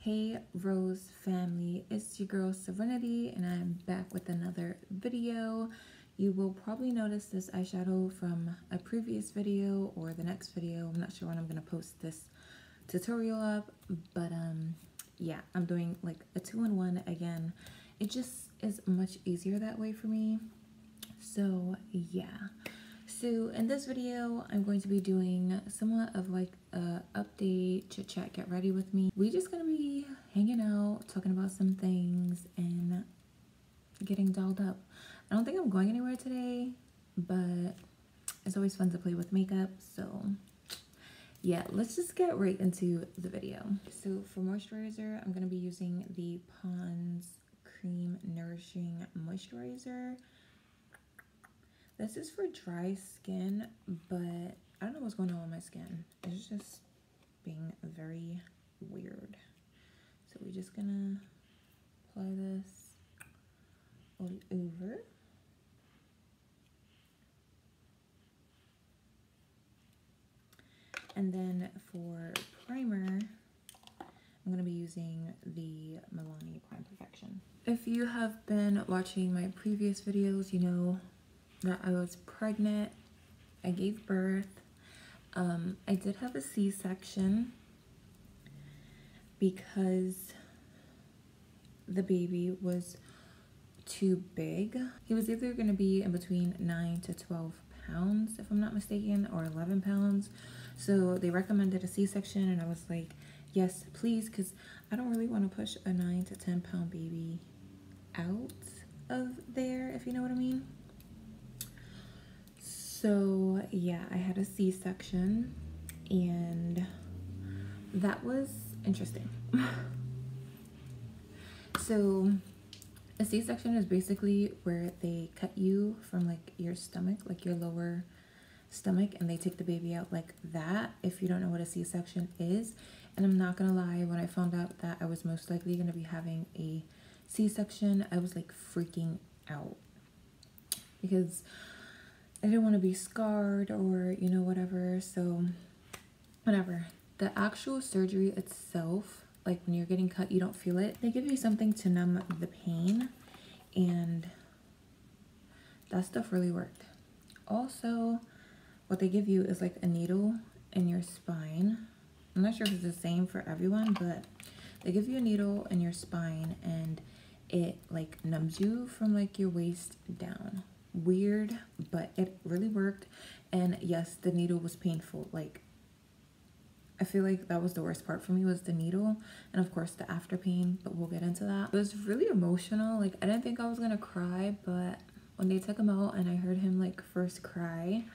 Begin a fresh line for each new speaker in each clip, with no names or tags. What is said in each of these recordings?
Hey Rose family, it's your girl Serenity and I'm back with another video. You will probably notice this eyeshadow from a previous video or the next video. I'm not sure when I'm going to post this tutorial up, but yeah, I'm doing like a 2-in-1 again. It just is much easier that way for me. So yeah. So in this video, I'm going to be doing somewhat of like a update, chit chat, get ready with me. We just gonna be hanging out, talking about some things and getting dolled up. I don't think I'm going anywhere today, but it's always fun to play with makeup. So yeah, let's just get right into the video. So for moisturizer, I'm gonna be using the Pond's Cream Nourishing Moisturizer. This is for dry skin, but I don't know what's going on with my skin. It's just being very weird. So we're just gonna apply this all over. And then for primer, I'm gonna be using the Milani Prime Perfection. If you have been watching my previous videos, you know that I was pregnant. I gave birth. I did have a C-section because the baby was too big. He was either going to be in between 9 to 12 pounds, if I'm not mistaken, or 11 pounds. So they recommended a C-section, and I was like, yes, please, because I don't really want to push a 9 to 10 pound baby out of there, if you know what I mean. So yeah, I had a C-section and that was interesting. So a C-section is basically where they cut you from like your stomach, like your lower stomach, and they take the baby out like that, if you don't know what a C-section is. And I'm not gonna lie, when I found out that I was most likely gonna be having a C-section, I was like freaking out because I didn't want to be scarred or, you know, whatever. So whatever. The actual surgery itself, like when you're getting cut, you don't feel it. They give you something to numb the pain, and that stuff really worked. Also, what they give you is like a needle in your spine. I'm not sure if it's the same for everyone, but they give you a needle in your spine and it like numbs you from like your waist down. Weird, but it really worked. And yes, the needle was painful. Like, I feel like that was the worst part for me, was the needle, and of course the after pain, but we'll get into that. It was really emotional. Like, I didn't think I was gonna cry, but when they took him out and I heard him like first cry,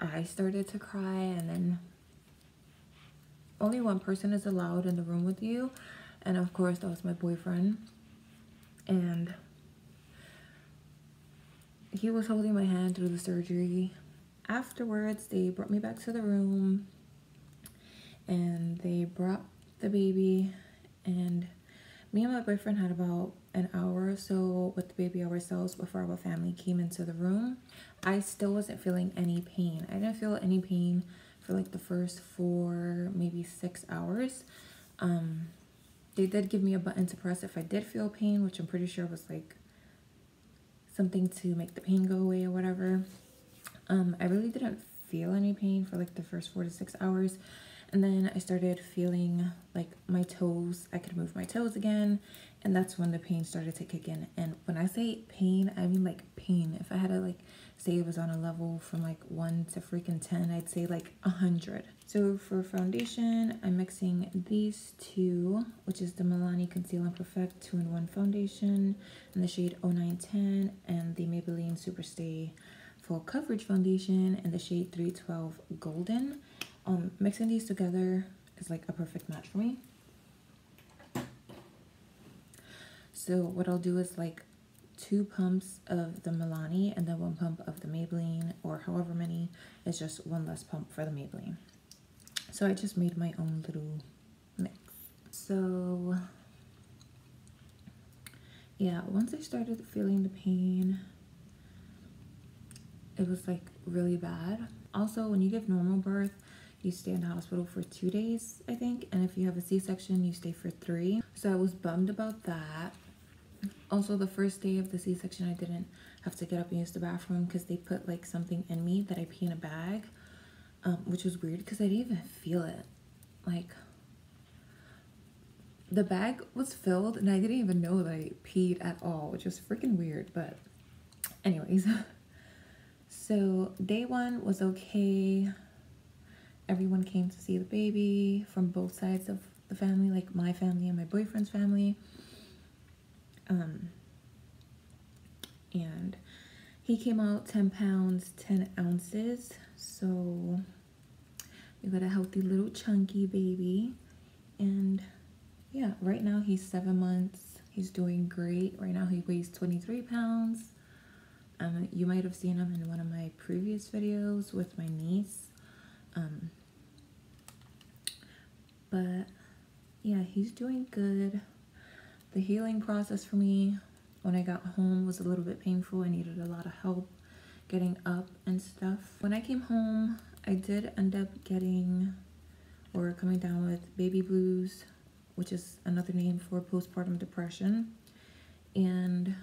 I started to cry. And then only one person is allowed in the room with you, and of course that was my boyfriend. And he was holding my hand through the surgery. Afterwards, they brought me back to the room and they brought the baby, and me and my boyfriend had about an hour or so with the baby ourselves before our family came into the room. I still wasn't feeling any pain. I didn't feel any pain for like the first 4, maybe 6 hours. They did give me a button to press if I did feel pain, which I'm pretty sure was like something to make the pain go away or whatever. I really didn't feel any pain for like the first 4 to 6 hours. And then I started feeling like my toes, I could move my toes again. And that's when the pain started to kick in. And when I say pain, I mean like pain. If I had to like say it was on a level from like 1 to freaking 10, I'd say like 100. So for foundation, I'm mixing these two, which is the Milani Conceal and Perfect 2-in-1 foundation in the shade 0910, and the Maybelline Superstay Full Coverage foundation in the shade 312 Golden. Mixing these together is like a perfect match for me. So what I'll do is like 2 pumps of the Milani and then 1 pump of the Maybelline, or however many, it's just 1 less pump for the Maybelline. So I just made my own little mix. So yeah, once I started feeling the pain, it was like really bad. Also, when you give normal birth, you stay in the hospital for 2 days, I think. And if you have a C-section, you stay for 3. So I was bummed about that. Also, the first day of the C-section, I didn't have to get up and use the bathroom because they put like something in me that I pee in a bag, which was weird because I didn't even feel it. Like, the bag was filled and I didn't even know that I peed at all, which was freaking weird. But anyways, so day 1 was okay. Everyone came to see the baby from both sides of the family, like my family and my boyfriend's family. And he came out 10 pounds, 10 ounces. So we got a healthy little chunky baby. And yeah, right now he's 7 months. He's doing great. Right now he weighs 23 pounds. You might have seen him in one of my previous videos with my niece. But yeah, he's doing good. The healing process for me when I got home was a little bit painful. I needed a lot of help getting up and stuff. When I came home, I did end up getting or coming down with baby blues, which is another name for postpartum depression. And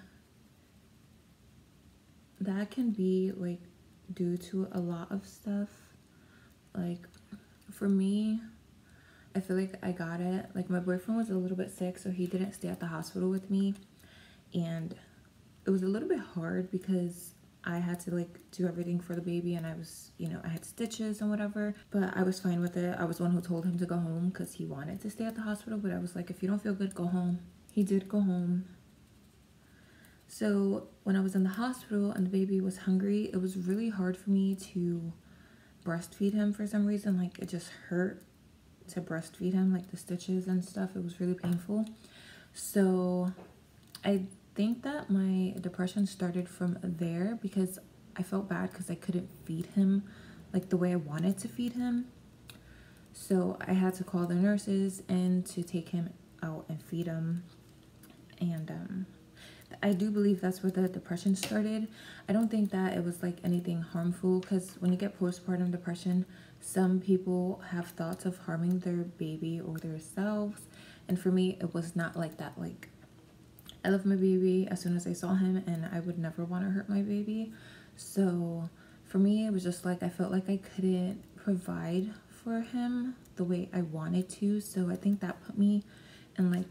that can be like due to a lot of stuff. Like for me, I feel like I got it. Like my boyfriend was a little bit sick, so he didn't stay at the hospital with me. And it was a little bit hard because I had to like do everything for the baby, and I was, you know, I had stitches and whatever, but I was fine with it. I was the one who told him to go home because he wanted to stay at the hospital, but I was like, if you don't feel good, go home. He did go home. So when I was in the hospital and the baby was hungry, it was really hard for me to breastfeed him for some reason. Like it just hurt to breastfeed him, like the stitches and stuff. It was really painful. So I think that my depression started from there because I felt bad because I couldn't feed him like the way I wanted to feed him. So I had to call the nurses in to take him out and feed him. And I do believe that's where the depression started. I don't think that it was like anything harmful, because when you get postpartum depression, some people have thoughts of harming their baby or themselves. And for me, it was not like that. Like, I love my baby as soon as I saw him, and I would never want to hurt my baby. So for me, it was just like I felt like I couldn't provide for him the way I wanted to. So I think that put me in like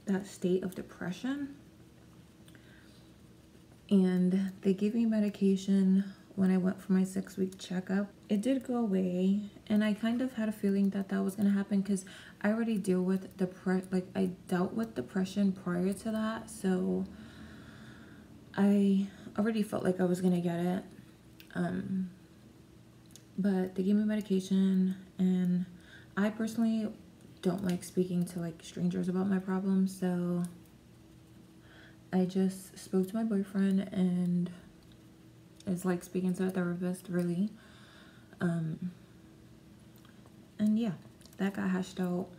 that state of depression. And they gave me medication when I went for my 6-week checkup. It did go away, and I kind of had a feeling that that was gonna happen because I already deal with I dealt with depression prior to that, so I already felt like I was gonna get it. But they gave me medication, and I personally don't like speaking to like strangers about my problems, so I just spoke to my boyfriend, and it's like speaking to a therapist, really. And yeah, that got hashed out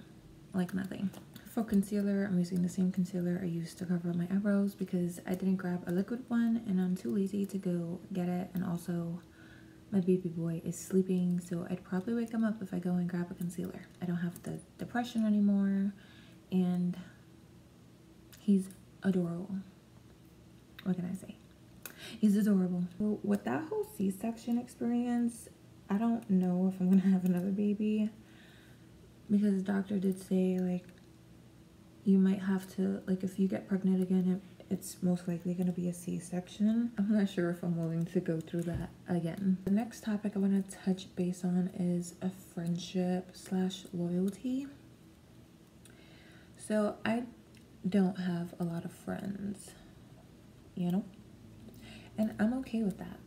like nothing. For concealer, I'm using the same concealer I used to cover my eyebrows because I didn't grab a liquid one, and I'm too lazy to go get it. And also, my baby boy is sleeping, so I'd probably wake him up if I go and grab a concealer. I don't have the depression anymore, and he's adorable. What can I say? He's adorable. So with that whole C-section experience, I don't know if I'm gonna have another baby, because the doctor did say like you might have to, like, if you get pregnant again, it's most likely gonna be a C-section. I'm not sure if I'm willing to go through that again. The next topic I want to touch base on is a friendship / loyalty. So I don't have a lot of friends, you know, and I'm okay with that.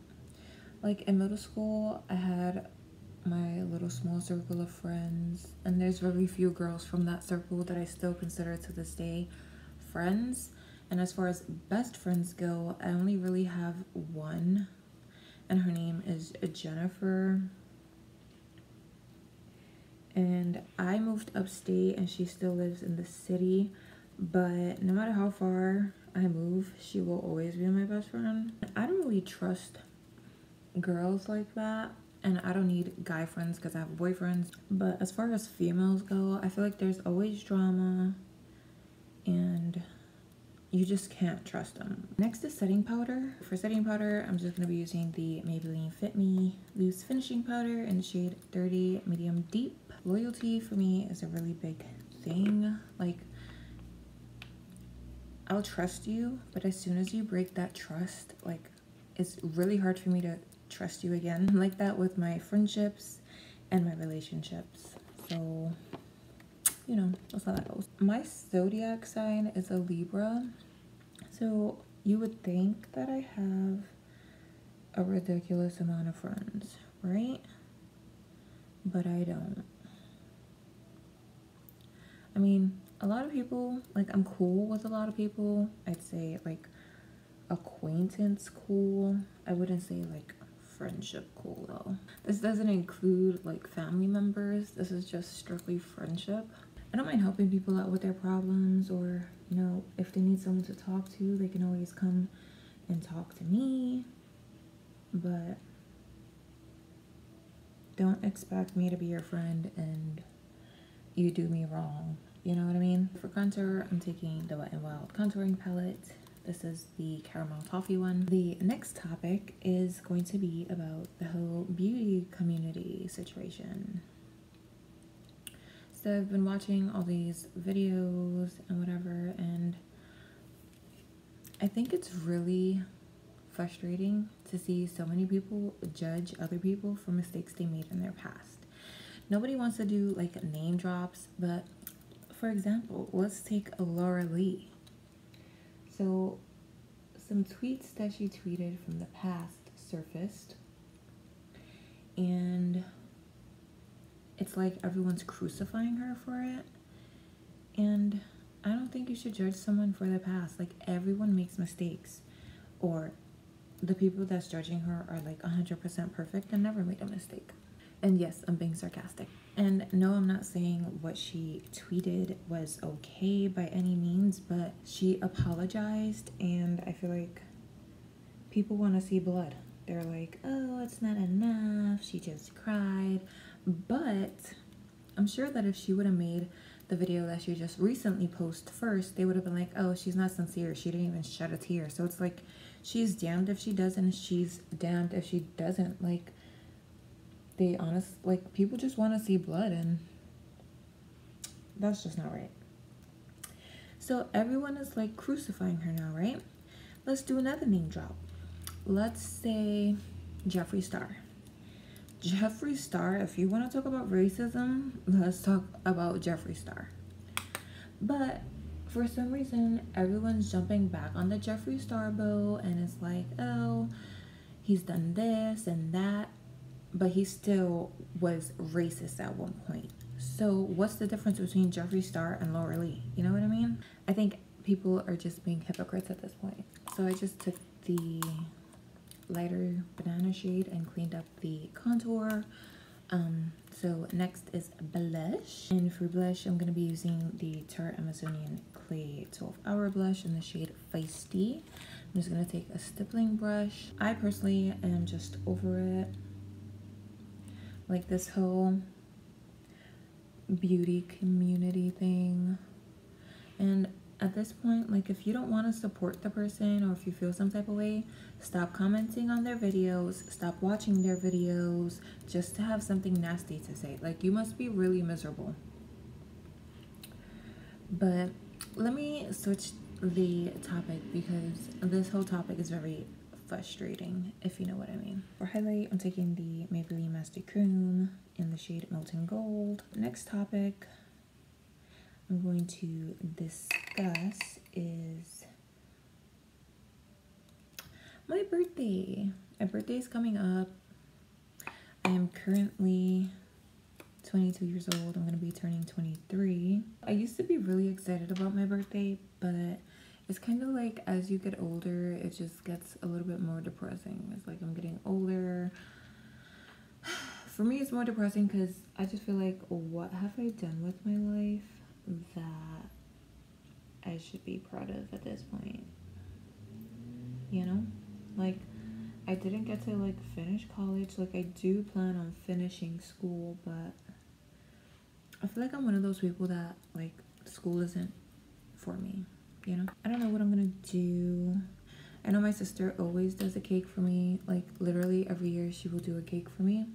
Like in middle school, I had my little small circle of friends, and there's very few girls from that circle that I still consider to this day friends. And as far as best friends go, I only really have one, and her name is Jennifer. And I moved upstate, and she still lives in the city, but no matter how far I move, she will always be my best friend. I don't really trust girls like that. and I don't need guy friends because I have boyfriends. But as far as females go, I feel like there's always drama and you just can't trust them. Next is setting powder. For setting powder, I'm just gonna be using the Maybelline Fit Me Loose Finishing Powder in the shade 30 Medium Deep. Loyalty for me is a really big thing. Like, I'll trust you, but as soon as you break that trust, like, it's really hard for me to trust you again. I'm like that with my friendships and my relationships. So, you know, that's how that goes. My zodiac sign is a Libra. So you would think that I have a ridiculous amount of friends, right? But I don't. I mean, a lot of people, like, I'm cool with a lot of people. I'd say, like, acquaintance cool. I wouldn't say, like, friendship cool, though. This doesn't include, like, family members. This is just strictly friendship. I don't mind helping people out with their problems, or, you know, if they need someone to talk to, they can always come and talk to me. But don't expect me to be your friend and you do me wrong. You know what I mean? For contour, I'm taking the Wet n Wild contouring palette. This is the caramel toffee one. The next topic is going to be about the whole beauty community situation. So I've been watching all these videos and whatever, and I think it's really frustrating to see so many people judge other people for mistakes they made in their past. Nobody wants to do like name drops, but for example, let's take Laura Lee. So some tweets that she tweeted from the past surfaced, and it's like everyone's crucifying her for it. And I don't think you should judge someone for the past. Like, everyone makes mistakes, or the people that's judging her are like 100% perfect and never made a mistake. And yes, I'm being sarcastic. And no, I'm not saying what she tweeted was okay by any means, but she apologized, and I feel like people want to see blood. They're like, oh, it's not enough, she just cried. But I'm sure that if she would have made the video that she just recently posted first, they would have been like, oh, she's not sincere, she didn't even shed a tear. So it's like, she's damned if she does, and she's damned if she doesn't. Like, like, people just want to see blood, and that's just not right. So everyone is like crucifying her now, right? Let's do another name drop. Let's say Jeffree Star. Jeffree Star, if you want to talk about racism, let's talk about Jeffree Star. But for some reason, everyone's jumping back on the Jeffree Star boat, and it's like, oh, he's done this and that, but he still was racist at one point. So what's the difference between Jeffree Star and Laura Lee? You know what I mean? I think people are just being hypocrites at this point. So I just took the lighter banana shade and cleaned up the contour. So next is blush, and for blush I'm going to be using the Tarte Amazonian Clay 12-hour blush in the shade Feisty. I'm just going to take a stippling brush. I personally am just over it, like this whole beauty community thing. And at this point, like, if you don't want to support the person, or if you feel some type of way, stop commenting on their videos, stop watching their videos just to have something nasty to say. Like, you must be really miserable. But let me switch the topic, because this whole topic is very frustrating, if you know what I mean. For highlight, I'm taking the Maybelline Master Cream in the shade Molten Gold. Next topic I'm going to discuss is my birthday. My birthday is coming up. I am currently 22 years old. I'm going to be turning 23. I used to be really excited about my birthday, but it's kind of like as you get older, it just gets a little bit more depressing. It's like I'm getting older. For me, it's more depressing because I just feel like, what have I done with my life that I should be proud of at this point? You know? Like, I didn't get to like finish college. Like I do plan on finishing school, but I feel like I'm one of those people that like school isn't for me, you know? I don't know what I'm gonna do. I know my sister always does a cake for me. Like literally every year she will do a cake for me.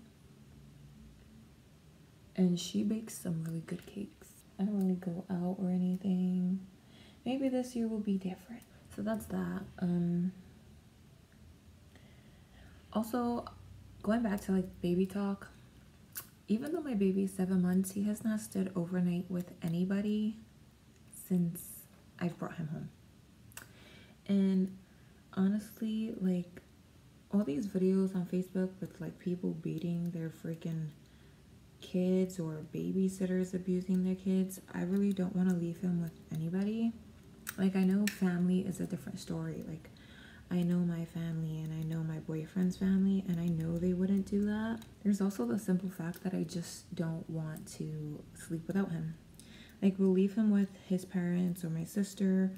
And she bakes some really good cakes. I don't really go out or anything. Maybe this year will be different. So that's that. Also, going back to like baby talk, even though my baby's 7 months, he has not stood overnight with anybody since I've brought him home. And honestly, like all these videos on Facebook with like people beating their freaking kids or babysitters abusing their kids, I really don't want to leave him with anybody. Like I know family is a different story. Like I know my family and I know my boyfriend's family and I know they wouldn't do that. There's also the simple fact that I just don't want to sleep without him. Like we'll leave him with his parents or my sister,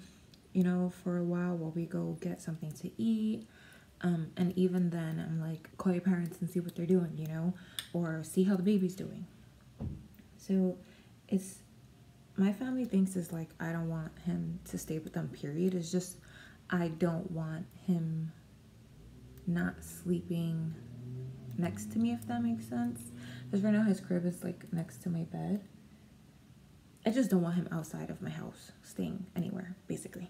you know, for a while we go get something to eat. And even then I'm like, call your parents and see what they're doing, you know, or see how the baby's doing. So it's, my family thinks it's like I don't want him to stay with them, period. It's just I don't want him not sleeping next to me, if that makes sense. Because right now his crib is like next to my bed. I just don't want him outside of my house, staying anywhere, basically.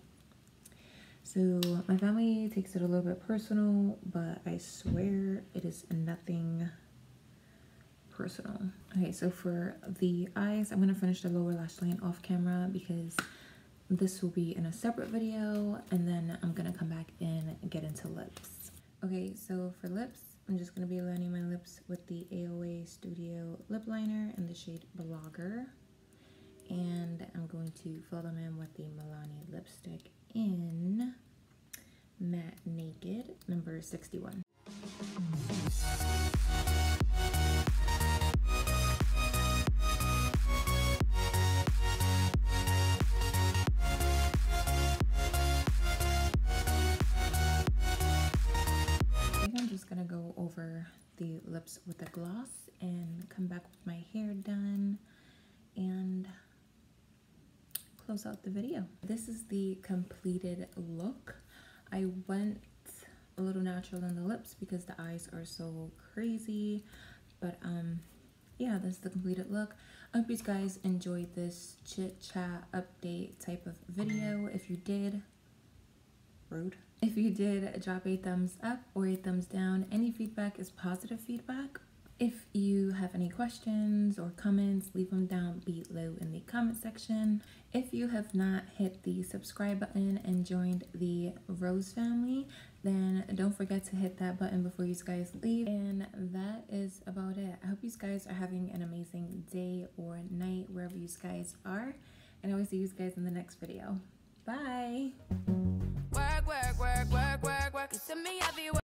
So my family takes it a little bit personal, but I swear it is nothing personal. Okay, so for the eyes, I'm going to finish the lower lash line off camera because this will be in a separate video, and then I'm going to come back in and get into lips. Okay, so for lips, I'm just going to be lining my lips with the AOA Studio lip liner in the shade Blogger. And I'm going to fill them in with the Milani lipstick in Matte Naked, number 61. I'm just gonna go over the lips with a gloss and come back with my hair done and close out the video. This is the completed look. I went a little natural on the lips because the eyes are so crazy, but yeah, this is the completed look. I hope you guys enjoyed this chit chat update type of video. If you did, rude. If you did, drop a thumbs up or a thumbs down. Any feedback is positive feedback. If you have any questions or comments, leave them down below in the comment section. If you have not hit the subscribe button and joined the Rose family, then don't forget to hit that button before you guys leave. And that is about it. I hope you guys are having an amazing day or night wherever you guys are. And I will see you guys in the next video. Bye! Work, work, work, work, work, work. You send me everywhere.